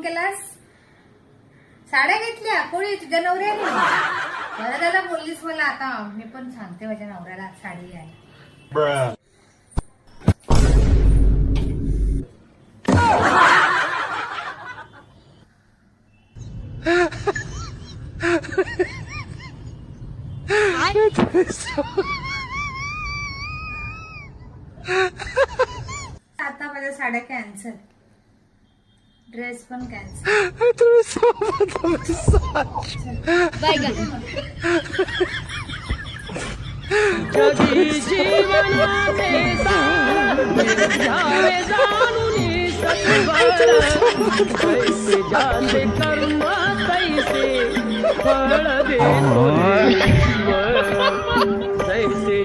केलास? साड्या घेतल्या कोणी तुझ्या नवऱ्याने? बरं दादा बोललीस मला. आता मी पण सांगते माझ्या नवऱ्याला साडी घ्यायला. आता माझ्या साड्या कॅन्सल, ड्रेस पण कॅन्सल. जैसे